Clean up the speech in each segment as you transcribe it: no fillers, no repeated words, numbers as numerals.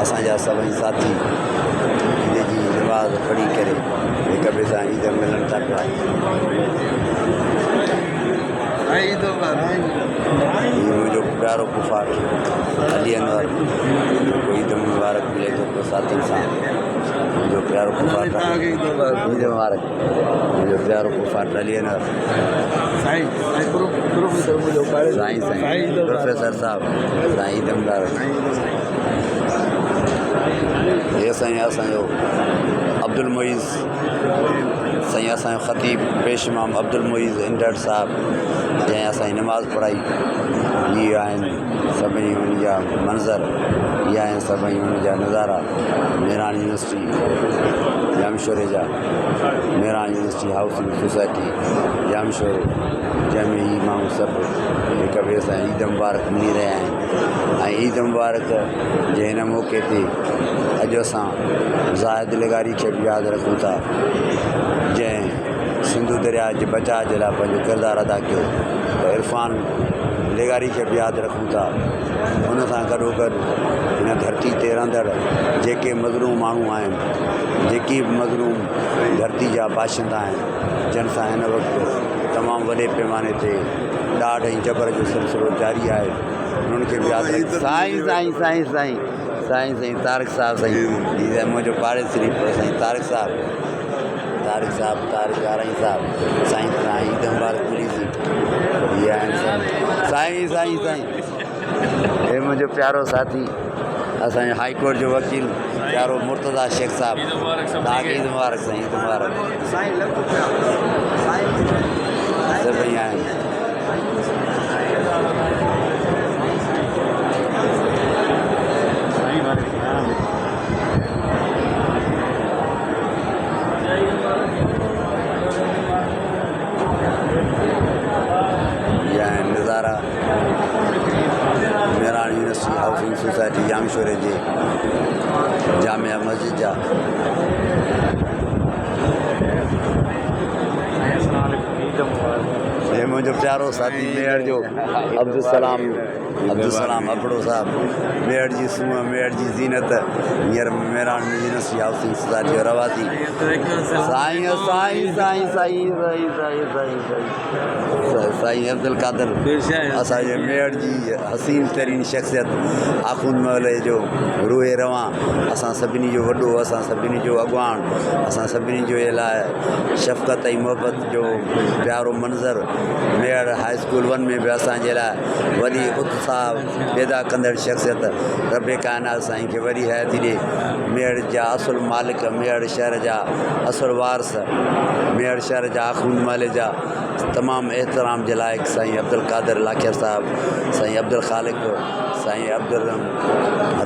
असांजा सभई साथी ईद जी नमाज़ पढ़ी करे हिक ॿिए सां ईद मिलनि था पिया। हीअ मुंहिंजो प्यारो कुफाट अली अनवर ईद मुबारक मिले थो पियो साथियुनि सां। मुंहिंजो प्यारो कुफाट ईद मुबारक, मुंहिंजो प्यारो कुफाट अली अनवर साईं प्रोफेसर साहब साईं ईद मुबारक। ये साईं असांजो अब्दुल मुईज़ साईं असांजो ख़तीब पेश इमाम अब्दुल मुईज़ इंडर साहब जंहिं असांजी नमाज़ पढ़ाई। इहे आहिनि सभई उन जा मंज़र, इहे आहिनि सभई उन जा नज़ारा मेरान यूनिवर्सिटी जामशोरे जा। Mehran university housing society Jamshoro जंहिंमें ही माण्हू सभु हिक ॿिए सां ईद मुबारक मिली रहिया आहिनि। ऐं ईद मुबारक जे हिन मौक़े ते अॼु असां ज़ाहिद लेगारी खे बि यादि रखूं था जंहिं सिंधु दरिया जे बचाव जे लाइ पंहिंजो किरदारु अदा कयो। त इरफान लेगारी खे बि यादि रखूं था। हुन सां गॾोगॾु हिन धरती ते रहंदड़ जेके मज़लूम माण्हू आहिनि, जेकी बि मज़लूम धरती जा बाशिंदा आहिनि, जिन सां हिन वक़्तु तमामु वॾे पैमाने ते ॾाढ ऐं जबर जो सिलसिलो जारी आहे, उन्हनि खे बि यादि रखूं। साईं तारिक साहब साईं मुंहिंजो पाड़ेसरी साईं तारिक गाराई साहब साईं ईद मुबारक मिली थी। इहे आहिनि साईं हे मुंहिंजो प्यारो साथी असांजो हाई कोर्ट जो वकील प्यारो मुर्तज़ा शेख साहब तव्हांखे ईद मुबारक साईं ईद मुबारक। सभई आहिनि नज़ारा मेरान यूनिवर्सिटी हाउसिंग सोसाइटी जामशोरे जे जामिया मस्जिद जा। हे मुंहिंजो प्यारो साथी मेयर जो अब्दुलसलाम अबड़ो साहब, मेयर जी सूंहं, मेयर जी ज़ीनत, हींअर मेरान यूनिवर्सिटी हाउसिंग सोसाइटी जो रवासी साईं अब्दुल कादर असांजे मेयर जी हसीन तरीन शख़्सियत आख़ुंद महल जो रूहे रवां, असां सभिनी जो वॾो, असां सभिनी जो अॻवान, असां सभिनी जो इलाही शफ़क़त ऐं मुहबत जो प्यारो मंज़र मेयर हाई स्कूल 1 में बि असांजे लाइ वॾी उत्साह पैदा कंदड़ शख़्सियत रब काइनात साईं खे वॾी हयाती ॾे। मेयर जा असुल मालिक, मेयर शहर जा असुल वारस, मेयर शहर जा आख़ुंद महल जा तमामु एहतराम जे लाइक़ साईं अब्दुल कादर लाखिया साहब, साईं अब्दुल ख़ालिक, साईं अब्दुल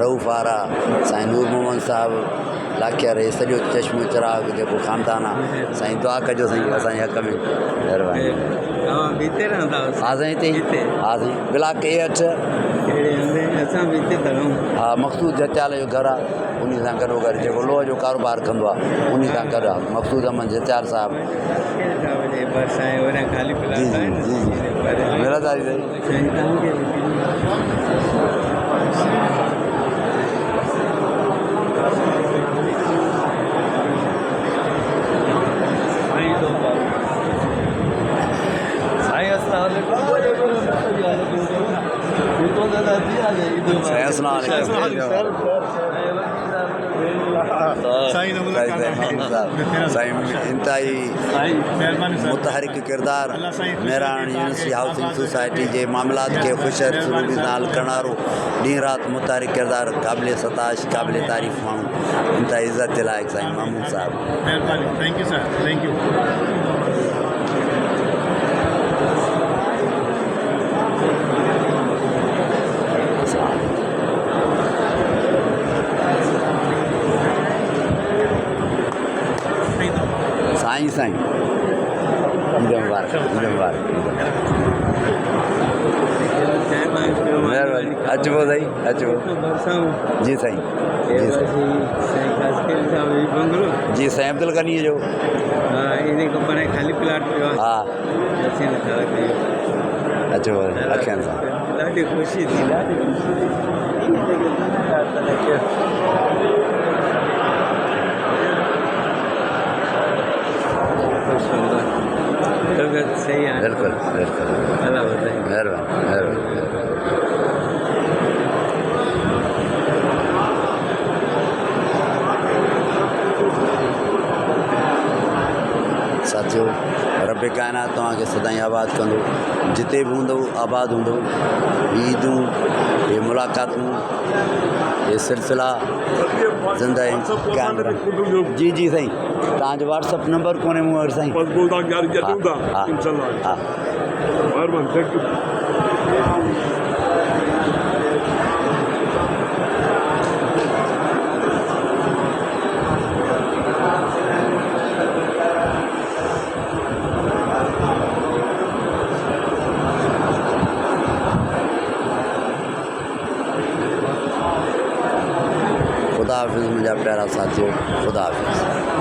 रऊफ़ आरा, साईं नूर मोहम्मद साहब लाखिया रहे सॼो चश्मो चिराग जेको ख़ानदान आहे। साईं दुआ कजो साईं असांजे हक़ में महिरबानी। हा साईं हिते हा साईं ब्लाक A8 हा मक़सूद जतियाल जो घरु आहे, उन सां गॾोगॾु जेको लोह जो कारोबार कंदो आहे उन सां गॾु आहे मक़सूद अहमद जतियाल साहब। मिलंदासीं साईं। साईं इंतहाई मुतहरिक किरदार मेरान यूनिवर्सिटी हाउसिंग सोसाइटी जे मामलात खे ख़ुशर सूरती सां हल करण वारो ॾींहुं राति मुतहरिक किरदार क़ाबिल सताश क़ाबिल तारीफ़ माण्हू इंतहाई इज़त जे लाइक़ साईं महमूद साहब। Thank you sir, thank you. साईं ईद मुबारक महिरबानी। अचो साईं अचो। जी साईं जी साईं अब्दुल गनी जो खाली प्लाट हा अचो अखियुनि सां ॾाढी ख़ुशी थी। सही है। बिल्कुल बिल्कुल। अल्लाह बताए। मेहरबानी मेहरबानी। साथियों, रब कायनात तव्हांखे सदाईं आबाद कंदो, जिते बि हूंदो आबाद हूंदो। ईदूं, ये मुलाक़ातूं, ये सिलसिला ज़िंदा कायम रहनि। जी जी साईं, तव्हांजो व्हाट्सअप नंबर कोन्हे मूं वटि साईं। हा हा। खुदा हाफ़िज़ मुंहिंजा प्यारा साथियों, खुदा हाफ़िज़।